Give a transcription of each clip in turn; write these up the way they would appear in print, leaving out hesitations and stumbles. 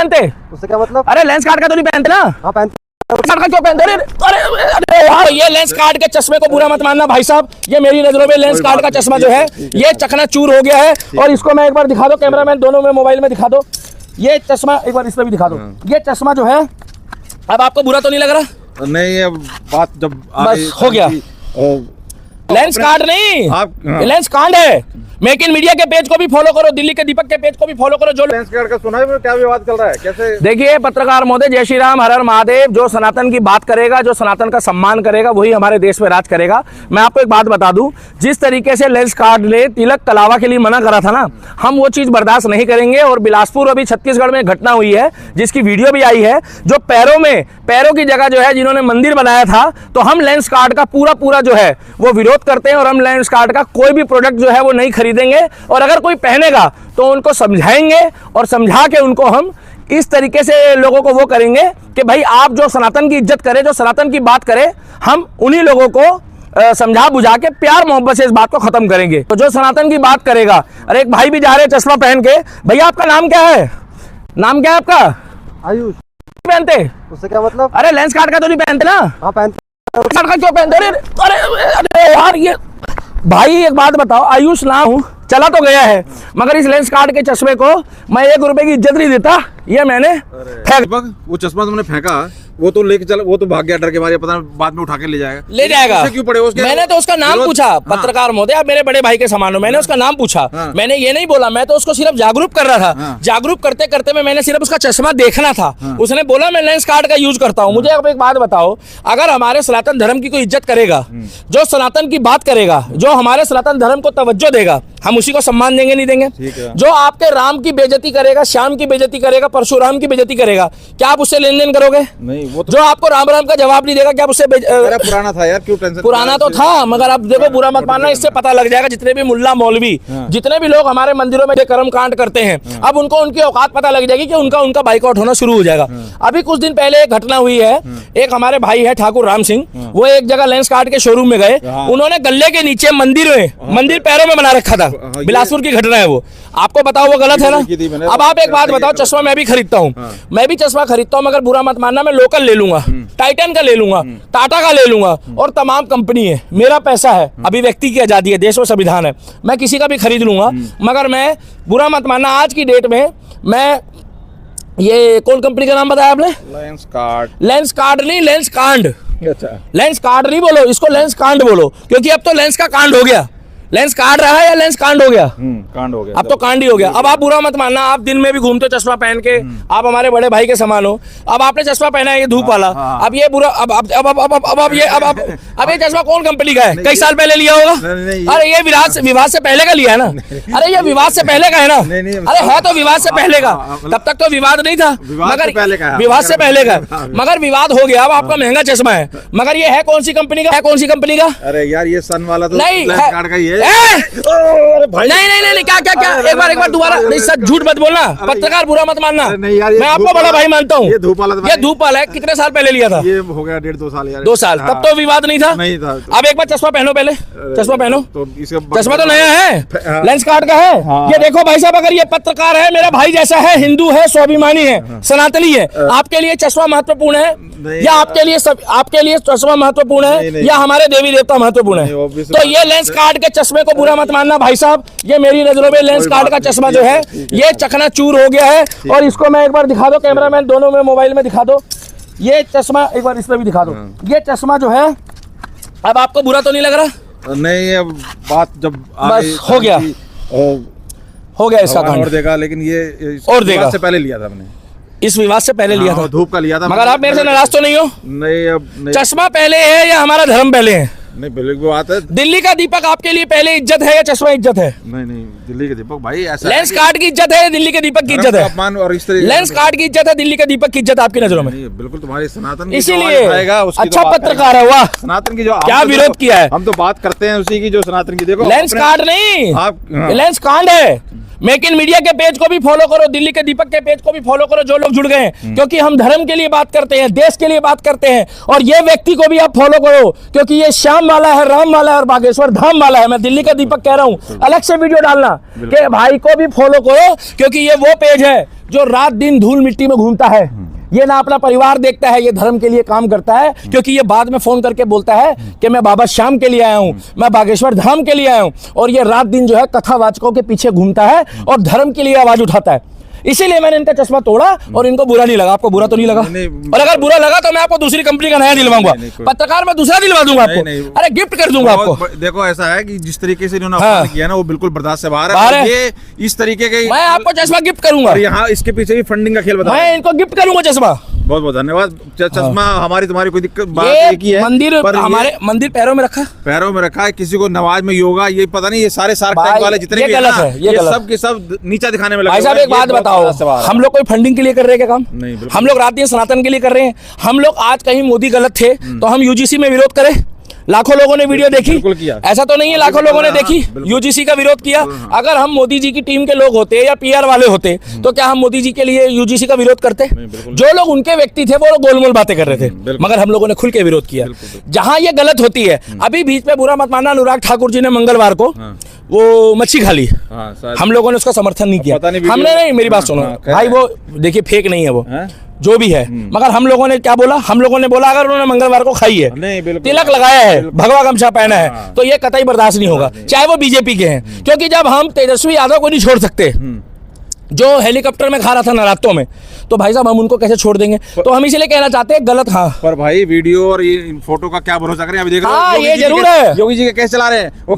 पहनते? उससे क्या मतलब? अरे लेंस कार्ड का तो नहीं पहनते ना? हाँ पहनते। कार्ड का क्यों पहनते? अरे यार, ये लेंस कार्ड के चश्मे को बुरा मत मानना भाई साहब। ये मेरी नजरों में लेंस कार्ड का चश्मा जो है ये चकनाचूर हो गया है। और इसको मैं एक बार दिखा दो, कैमरामैन दोनों में मोबाइल में दिखा दो। ये चश्मा एक बार इसमें भी दिखा दो। ये चश्मा जो है, अब आपको बुरा तो नहीं लग रहा? नहीं, अब बात जब बस हो गया। लेंस कार्ड नहीं, लेंस कार्ड है। मेक इन मीडिया के पेज को भी फॉलो करो, दिल्ली के दीपक के पेज को भी फॉलो करो। जो लेंस कार्ड का सुना है, क्या विवाद चल रहा है, कैसे? देखिए पत्रकार महोदय, जय श्री राम, हर हर महादेव। जो सनातन की बात करेगा, जो सनातन का सम्मान करेगा, वही हमारे देश में राज करेगा। मैं आपको एक बात बता दूं, जिस तरीके से लेंस कार्ड ने तिलक कलावा के लिए मना करा था ना, हम वो चीज बर्दाश्त नहीं करेंगे। और बिलासपुर अभी छत्तीसगढ़ में घटना हुई है जिसकी वीडियो भी आई है, जो पैरों की जगह जो है जिन्होंने मंदिर बनाया था, तो हम लेंस कार्ड का पूरा जो है वो विरोध करते हैं। और हम लेंस कार्ड का कोई भी प्रोडक्ट जो है वो नहीं खरीदेंगे। और अगर कोई पहनेगा तो उनको समझाएंगे और समझा के उनको हम इस तरीके से लोगों को वो करेंगे कि भाई आप जो सनातन की इज्जत करें, जो सनातन की बात करें, हम उन्हीं लोगों को समझा बुझा के प्यार मोहब्बत से इस बात को खत्म करेंगे। तो जो सनातन की बात करेगा, अरे एक भाई भी जा रहे हैं चश्मा पहन के। भैया आपका नाम क्या है? नाम क्या है आपका? आयुष। पहनते? उससे क्या मतलब? अरे लेंस कार्ड का तो नहीं पहनते ना? हाँ पहनते। कार्ड का क्यों पहनते? अरे यार, ये भाई एक बात बताओ, आयुष ना हूं, चला तो गया है, मगर इस लेंस कार्ड के चश्मे को मैं 1 रुपए की इज्जत नहीं देता। ये मैंने वो चश्मा तुमने फेंका, वो तो लेके चल, वो तो भाग गया डर के मारे, पता बाद में उठा के ले जाएगा। क्यों पड़े उसके? मैंने तो उसका नाम पूछा। पत्रकार महोदय, आप मेरे बड़े भाई के समान हो, मैंने उसका नाम पूछा। मैंने ये नहीं बोला, मैं तो उसको सिर्फ जागरूक कर रहा था। जागरूक करते करते मैंने सिर्फ उसका चश्मा देखना था। उसने बोला मैं लेंस कार्ड का यूज करता हूँ। मुझे अब एक बात बताओ, अगर हमारे सनातन धर्म की कोई इज्जत करेगा, जो सनातन की बात करेगा, जो हमारे सनातन धर्म को तवज्जो देगा, हम उसी को सम्मान देंगे नहीं देंगे? जो आपके राम की बेइज्जती करेगा, श्याम की बेइज्जती करेगा, परशुराम की बेइज्जती करेगा, क्या आप उससे लेन देन करोगे? नहीं, वो तो जो आपको राम का जवाब नहीं देगा, क्या आप उससे पुराना था यार, क्यों टेंशन? पुराना तो था, मगर अब देखो बुरा मत मानना, इससे पता लग जाएगा जितने भी मुल्ला मौलवी, जितने भी लोग हमारे मंदिरों में कर्म कांड करते हैं, अब उनको उनकी औकात पता लग जाएगी कि उनका बाइकआउट होना शुरू हो जाएगा। अभी कुछ दिन पहले एक घटना हुई है, एक हमारे भाई है ठाकुर राम सिंह, वो एक जगह लेंस कार्ड के शोरूम में गए, उन्होंने गले के नीचे मंदिर पैरों में बना रखा था। बिलासपुर की घटना है वो, आपको बताओ वो गलत है ना? अब आप एक बात बताओ, चश्मा मैं भी खरीदता हूँ, मैं भी चश्मा खरीदता हूँ, मगर बुरा मत मानना, मैं लोकल ले लूंगा, टाइटन का ले लूंगा, टाटा का ले लूंगा, और तमाम कंपनी है, मेरा पैसा है, अभिव्यक्ति की आजादी है, देश में संविधान है, मैं किसी का भी खरीद लूंगा। मगर मैं बुरा मत मानना, आज की डेट में मैं ये कौन कंपनी का नाम बताया आपने? Lens card. लेंस कार्ड नहीं, लेंस कांड। अच्छा, लेंस कार्ड नहीं बोलो, इसको लेंस कांड बोलो, क्योंकि अब तो लेंस का कांड हो गया। लेंस काट रहा है या लेंस कांड हो गया? कांड हो गया, अब तो कांड ही हो गया। अब आप बुरा मत मानना, आप दिन में भी घूमते हो चश्मा पहन के, आप हमारे बड़े भाई के समान हो। अब आपने चश्मा पहना है ये धूप वाला, अब ये बुरा, अब ये चश्मा कौन कंपनी का है? कई साल पहले लिया होगा। अरे ये विवाद से पहले का लिया है ना? अरे ये विवाद से पहले का है ना? अरे है तो विवाद से पहले का, तब तक तो विवाद नहीं था, मगर विवाद से पहले का, मगर विवाद हो गया। अब आपका महंगा चश्मा है, मगर ये है कौन सी कंपनी का? है कौन सी कंपनी का? अरे यार ये सन वाला तो नहीं, लेंस कार्ड का ही है। नहीं, क्या एक बार दोबारा नहीं, सच झूठ मत बोलना, पत्रकार बुरा मत मानना, मैं आपको बड़ा भाई मानता हूँ। ये धूप वाला है, कितने साल पहले लिया था? ये हो गया 1.5-2 साल यार। 2 साल, तब तो विवाद नहीं था। नहीं था। अब एक बार चश्मा पहनो, पहले चश्मा पहनो, तो चश्मा तो नया है, लेंस कार्ड का है। ये देखो भाई साहब, अगर ये पत्रकार है, मेरा भाई जैसा है, हिंदू है, स्वाभिमानी है, सनातनी है, आपके लिए चश्मा महत्वपूर्ण है या आपके लिए चश्मा महत्वपूर्ण है या हमारे देवी देवता महत्वपूर्ण है? तो ये लेंस कार्ड के चश्मे को बुरा मत मानना भाई साहब, ये मेरी नजरों में लेंस कार्ड का चश्मा जो है ये चकनाचूर हो गया है। और इसको मैं एक बार दिखा दो, कैमरामैन दोनों में मोबाइल में दिखा दो, ये चश्मा एक बार इसमें भी दिखा दो। ये चश्मा जो है, अब आपको बुरा तो नहीं लग रहा? नहीं, अब बात जब बस हो गया, हो गया इसका कांड। और देगा, लेकिन ये और देगा से पहले लिया था हमने, इस विवाद से पहले लिया था, धूप का लिया था। मगर आप मेरे से नाराज तो नहीं हो? नहीं, अब नहीं। चश्मा पहले है या हमारा धर्म पहले है? नहीं, बिल्कुल बात है। दिल्ली का दीपक आपके लिए पहले इज्जत है या चश्मा इज्जत है? नहीं, दिल्ली के दीपक भाई ऐसा लेंस कार्ड की इज्जत है, दिल्ली के दीपक की इज्जत है? अपमान और इस तरीके लेंस कार्ड की इज्जत है, दिल्ली के दीपक की इज्जत आपकी नजरों में? बिल्कुल तुम्हारे सनातन, इसीलिए अच्छा पत्रकार है, वाह, सनातन की जो क्या विरोध किया है। हम तो बात करते हैं उसी की, जो सनातन की। देखो लेंस कार्ड नहीं, लेंस कांड है। मेक इन मीडिया के पेज को भी फॉलो करो, दिल्ली के दीपक के पेज को भी फॉलो करो जो लोग जुड़ गए हैं, क्योंकि हम धर्म के लिए बात करते हैं, देश के लिए बात करते हैं। और ये व्यक्ति को भी आप फॉलो करो, क्योंकि ये श्याम वाला है, राम वाला है और बागेश्वर धाम वाला है। मैं दिल्ली का दीपक कह रहा हूं, अलग से वीडियो डालना कि भाई को भी फॉलो करो, क्योंकि ये वो पेज है जो रात दिन धूल मिट्टी में घूमता है। ये ना अपना परिवार देखता है, ये धर्म के लिए काम करता है, क्योंकि ये बाद में फोन करके बोलता है कि मैं बाबा श्याम के लिए आया हूं, मैं बागेश्वर धाम के लिए आया हूं। और ये रात दिन जो है कथावाचकों के पीछे घूमता है और धर्म के लिए आवाज उठाता है। इसीलिए मैंने इनका चश्मा तोड़ा और इनको बुरा नहीं लगा। आपको बुरा तो नहीं लगा? और अगर बुरा लगा तो मैं आपको दूसरी कंपनी का नया दिलवाऊंगा, पत्रकार मैं दूसरा दिलवा दूंगा आपको, अरे गिफ्ट कर दूंगा आपको। देखो ऐसा है कि जिस तरीके से इन्होंने अपमान किया ना, वो बिल्कुल बर्दाश्त से बाहर है। ये इस तरीके के मैं आपको चश्मा गिफ्ट करूंगा। यहाँ इसके पीछे भी फंडिंग का खेल बताओ। मैं इनको गिफ्ट करूंगा चश्मा। बहुत बहुत धन्यवाद। चश्मा हमारी तुम्हारी कोई दिक्कत बात एक ही है, मंदिर हमारे मंदिर पैरों में रखा, पैरों में रखा है, किसी को नमाज में योगा, ये पता नहीं, ये सारे शार्क टैंक वाले जितने भी गलत है, ये सब के सब नीचा दिखाने में लगे। भाई साहब एक बात बताओ, हम लोग कोई फंडिंग के लिए कर रहे हैं क्या काम? नहीं, हम लोग रात दिन सनातन के लिए कर रहे हैं। हम लोग आज कहीं मोदी गलत थे तो हम यूजीसी में विरोध करें? लाखों लोगों ने वीडियो देखी, ऐसा तो नहीं है लाखों लोगों ने देखी, यूजीसी का विरोध किया। अगर हम मोदी जी की टीम के लोग होते या पीआर वाले होते तो क्या हम मोदी जी के लिए यूजीसी का विरोध करते? जो लोग उनके व्यक्ति थे वो गोलमोल बातें कर रहे थे, मगर हम लोगों ने खुल के विरोध किया। जहां ये गलत होती है, अभी बीच में बुरा मत मानना, अनुराग ठाकुर जी ने मंगलवार को वो मच्छी खा ली, हम लोगों ने उसका समर्थन नहीं किया। हमने नहीं, मेरी बात सुनो भाई, वो देखिए फेक नहीं है वो जो भी है, मगर हम लोगों ने क्या बोला? हम लोगों ने बोला अगर उन्होंने मंगलवार को खाई है, तिलक लगाया है, भगवा गमछा पहना है, तो ये कतई बर्दाश्त नहीं होगा, चाहे वो बीजेपी के हैं। क्योंकि जब हम तेजस्वी यादव को नहीं छोड़ सकते, जो हेलीकॉप्टर में खा रहा था नरातों में, तो भाई साहब हम उनको कैसे छोड़ देंगे? तो हम इसलिए कहना चाहते हैं गलत। हाँ, पर भाई वीडियो और ये फोटो का क्या भरोसा करें? अभी देख रहे हो ये जरूर है, योगी जी के कैसे चला रहे हैं वो,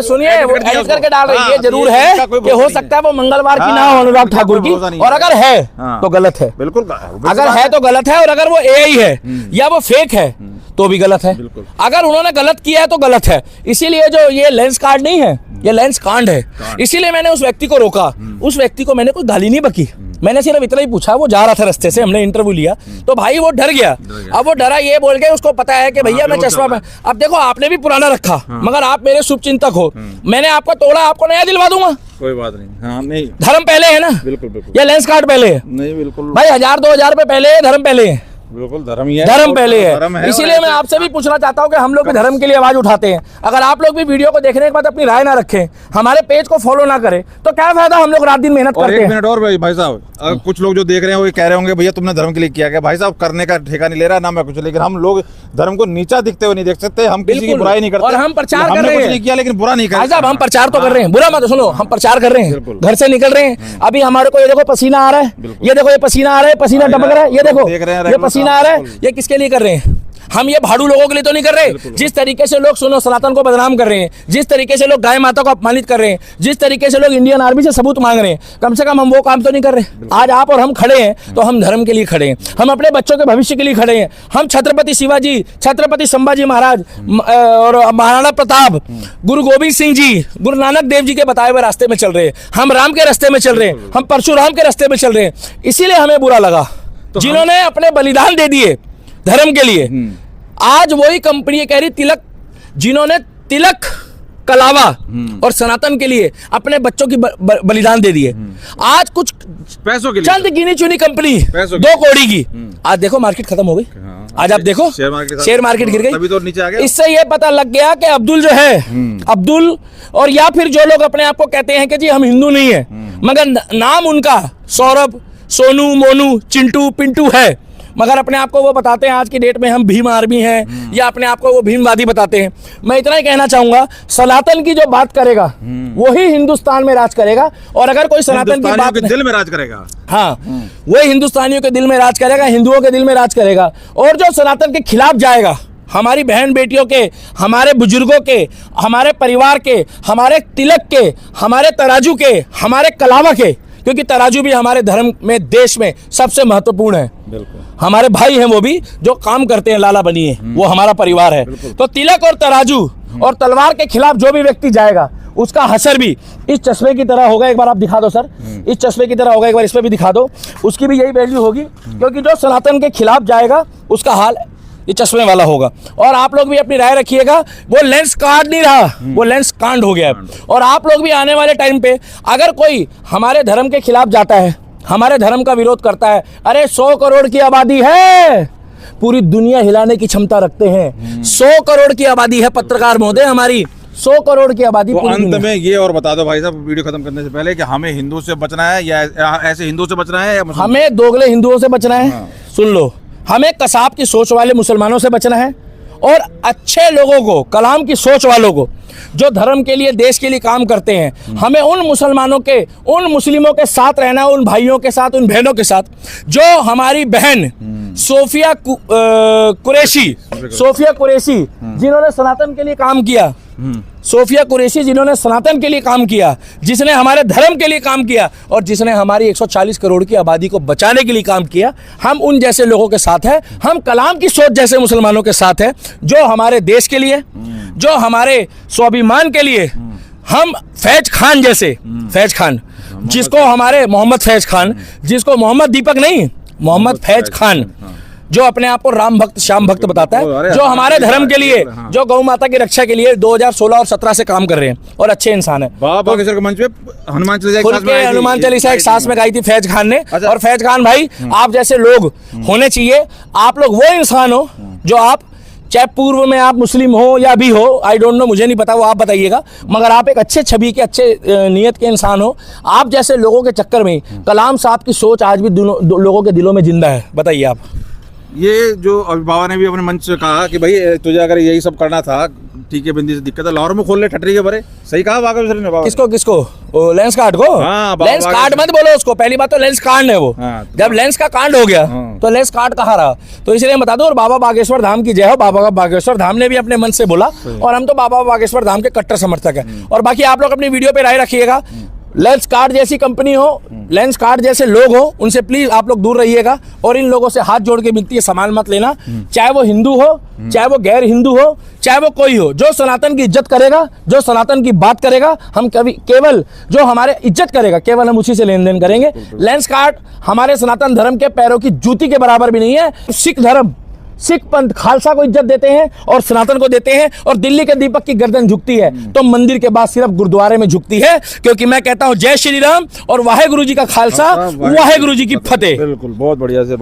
सुनिए वो एडिट करके डाल रहे हैं। ये जरूर है कि हो सकता है वो मंगलवार की ना हो अनुराग ठाकुर की, और अगर है तो गलत है, बिल्कुल। अगर है तो गलत है, और अगर वो एआई है या वो फेक है तो भी गलत है। अगर उन्होंने गलत किया है तो गलत है। इसीलिए जो ये लेंस कार्ड नहीं है, ये लेंस कांड है। इसीलिए मैंने उस व्यक्ति को रोका। उस व्यक्ति को मैंने कोई गाली नहीं बकी, मैंने सिर्फ इतना ही पूछा, वो जा रहा था रास्ते से, हमने इंटरव्यू लिया तो भाई वो डर गया। अब वो डरा ये बोल के, उसको पता है कि भैया मैं चश्मा में, अब देखो आपने भी पुराना रखा, मगर आप मेरे शुभचिंतक हो, मैंने आपको तोड़ा, आपको नया दिलवा दूंगा, कोई बात नहीं। हाँ, नहीं, धर्म पहले है ना, बिल्कुल बिल्कुल, या लेंस कार्ड पहले है? नहीं, बिल्कुल भाई 1000-2000 रुपए पहले है, धर्म पहले है, बिल्कुल धर्म ही है, धर्म पहले है। इसीलिए मैं आपसे भी पूछना चाहता हूं कि हम लोग भी धर्म के लिए आवाज उठाते हैं। अगर आप लोग भी वीडियो को देखने के बाद अपनी राय ना रखें, हमारे पेज को फॉलो ना करें, तो क्या फायदा? हम लोग रात दिन मेहनत करते हैं। एक मिनट और भाई साहब, कुछ लोग जो देख रहे हैं वो कह रहे होंगे भैया तुमने धर्म के लिए किया क्या? भाई साहब करने का ठेका नहीं ले रहा ना मैं कुछ, लेकिन हम लोग धर्म को नीचा दिखते हुए नहीं देख सकते। हम किसी की बुराई नहीं करते और हम प्रचार कर रहे हैं, नहीं किया लेकिन बुरा नहीं कर। साहब हम प्रचार तो कर रहे हैं, बुरा मत सुनो, हम प्रचार कर रहे हैं, घर से निकल रहे हैं। अभी हमारे को ये देखो पसीना आ रहा है, ये देखो ये पसीना आ रहा है, पसीना टपक रहा है, ये देखो ये पसीना आ रहा है। ये किसके लिए कर रहे हैं? हम ये भाड़ू लोगों के लिए तो नहीं कर रहे। जिस तरीके से लोग सुनो सनातन को बदनाम कर रहे हैं, जिस तरीके से लोग गाय माता को अपमानित कर रहे हैं, जिस तरीके से लोग इंडियन आर्मी से सबूत मांग रहे हैं, कम से कम हम वो काम तो नहीं कर रहे। आज आप और हम खड़े हैं तो हम धर्म के लिए खड़े हैं, हम अपने बच्चों के भविष्य के लिए खड़े हैं। हम छत्रपति शिवाजी, छत्रपति संभाजी महाराज और महाराणा प्रताप, गुरु गोविंद सिंह जी, गुरु नानक देव जी के बताए हुए रास्ते में चल रहे हैं। हम राम के रास्ते में चल रहे हैं, हम परशुराम के रास्ते में चल रहे हैं। इसीलिए हमें बुरा लगा जिन्होंने अपने बलिदान दे दिए धर्म के लिए। आज वही कंपनी कह रही तिलक, जिन्होंने तिलक, कलावा और सनातन के लिए अपने बच्चों की बलिदान दे दिए, आज कुछ पैसों के लिए, चंद गिनी चुनी कंपनी 2 कौड़ी की, आज देखो मार्केट खत्म हो गई। आज आप देखो शेयर मार्केट गिर गई, तभी तो नीचे आ गया। इससे ये पता लग गया कि अब्दुल जो है, अब्दुल और या फिर जो लोग अपने आप को कहते हैं कि जी हम हिंदू नहीं है, मगर नाम उनका सौरभ, सोनू, मोनू, चिंटू, पिंटू है, मगर अपने आप को वो बताते हैं आज की डेट में हम भीम आर्मी हैं, या अपने आप को वो भीमवादी बताते हैं। मैं इतना ही कहना चाहूंगा, सनातन की जो बात करेगा वही हिंदुस्तान में राज करेगा। और अगर कोई सनातन की बात दिल में राज करेगा, हाँ, वही हिंदुस्तानियों के दिल में राज करेगा, हिंदुओं के दिल में राज करेगा। और जो सनातन के खिलाफ जाएगा, हमारी बहन बेटियों के, हमारे बुजुर्गों के, हमारे परिवार के, हमारे तिलक के, हमारे तराजू के, हमारे कलावा के, क्योंकि तराजू भी हमारे धर्म में, देश में सबसे महत्वपूर्ण है। बिल्कुल, हमारे भाई हैं वो भी जो काम करते हैं, लाला बनिए, वो हमारा परिवार है। तो तिलक और तराजू और तलवार के खिलाफ जो भी व्यक्ति जाएगा उसका हशर भी इस चश्मे की तरह होगा। एक बार आप दिखा दो सर, इस चश्मे की तरह होगा, एक बार इस पे भी दिखा दो, उसकी भी यही वैल्यू होगी। क्योंकि जो सनातन के खिलाफ जाएगा उसका हाल ये चश्मे वाला होगा। और आप लोग भी अपनी राय रखिएगा, वो लेंस कार्ड नहीं रहा, वो लेंस कांड हो गया है। और आप लोग भी आने वाले टाइम पे अगर कोई हमारे धर्म के खिलाफ जाता है, हमारे धर्म का विरोध करता है, अरे 100 करोड़ की आबादी है, पूरी दुनिया हिलाने की क्षमता रखते हैं। 100 करोड़ की आबादी है पत्रकार महोदय, हमारी 100 करोड़ की आबादी। तो अंत में ये और बता दो भाई साहब, वीडियो खत्म करने से पहले, कि हमें हिंदू से बचना है या ऐसे हिंदू से बचना है या मुसलमान? हमें दोगले हिंदुओं से बचना है। सुन लो, हमें कसाब की सोच वाले मुसलमानों से बचना है, और अच्छे लोगों को, कलाम की सोच वालों को, जो धर्म के लिए, देश के लिए काम करते हैं, हमें उन मुसलमानों के, उन मुस्लिमों के साथ रहना, उन भाइयों के साथ, उन बहनों के साथ, जो हमारी बहन सोफिया कुरैशी जिन्होंने सनातन के लिए काम किया, सोफिया कुरैशी जिन्होंने सनातन के लिए काम किया, जिसने हमारे धर्म के लिए काम किया, और जिसने हमारी 140 करोड़ की आबादी को बचाने के लिए काम किया, हम उन जैसे लोगों के साथ हैं। हम कलाम की सोच जैसे मुसलमानों के साथ हैं, जो हमारे देश के लिए, जो हमारे स्वाभिमान के लिए, हम फैज खान जैसे, फैज खान जिसको हमारे मोहम्मद फैज खान, जिसको मोहम्मद दीपक नहीं, मोहम्मद फैज खान, जो अपने आप को राम भक्त, श्याम भक्त बताता है, जो हमारे धर्म के लिए, जो गौ माता की रक्षा के लिए 2016 और 17 से काम कर रहे हैं, और अच्छे इंसान है। बाबा बागेश्वर के मंच पे हनुमान चालीसा खुल के हनुमान चालीसा एक सांस में गाई थी फैज खान ने। और फैज खान भाई, आप जैसे लोग होने चाहिए। आप लोग वो इंसान हो जो, आप चाहे पूर्व में आप मुस्लिम हो या भी हो, आई डोंट नो, मुझे नहीं पता, वो आप बताइएगा, मगर आप एक अच्छे छवि के, अच्छे नीयत के इंसान हो। आप जैसे लोगों के चक्कर में कलाम साहब की सोच आज भी लोगों के दिलों में जिंदा है। बताइए आप। ये जो अभी बाबा ने भी अपने मंच से कहा कि भाई तुझे अगर यही सब करना था, टीके बिंदी से दिक्कत है, लाहौर में खोल ले ठटरी के भरे। सही कहा बागेश्वर ने? बाबा किसको? ओ, लेंस कार्ड को? हाँ, लेंस कार्ड मत बोलो उसको, पहली बात तो लेंस कांड है वो। हाँ, जब लेंस का कांड हो गया तो लेंस कार्ड कहाँ रहा? तो इसलिए बता दो। और बाबा बागेश्वर धाम की जय हो। बाबा बागेश्वर धाम ने भी अपने मन से बोला, और हम तो बाबा बागेश्वर धाम के कट्टर समर्थक हैं। और बाकी आप लोग अपनी वीडियो पे राय रखिएगा। लेंस कार्ड जैसी कंपनी हो, लेंस कार्ड जैसे लोग हो, उनसे प्लीज आप लोग दूर रहिएगा। और इन लोगों से हाथ जोड़ के विनती है, सामान मत लेना, चाहे वो हिंदू हो, चाहे वो गैर हिंदू हो, चाहे वो कोई हो। जो सनातन की इज्जत करेगा, जो सनातन की बात करेगा, हम कभी केवल जो हमारे इज्जत करेगा, केवल हम उसी से लेन देन करेंगे। लेंस कार्ड हमारे सनातन धर्म के पैरों की जूती के बराबर भी नहीं है। सिख धर्म, सिख पंथ खालसा को इज्जत देते हैं और सनातन को देते हैं। और दिल्ली के दीपक की गर्दन झुकती है तो मंदिर के बाद सिर्फ गुरुद्वारे में झुकती है। क्योंकि मैं कहता हूं जय श्री राम और वाहे गुरु जी का खालसा, वाहे गुरु जी की फतेह। बिल्कुल, बहुत बढ़िया से।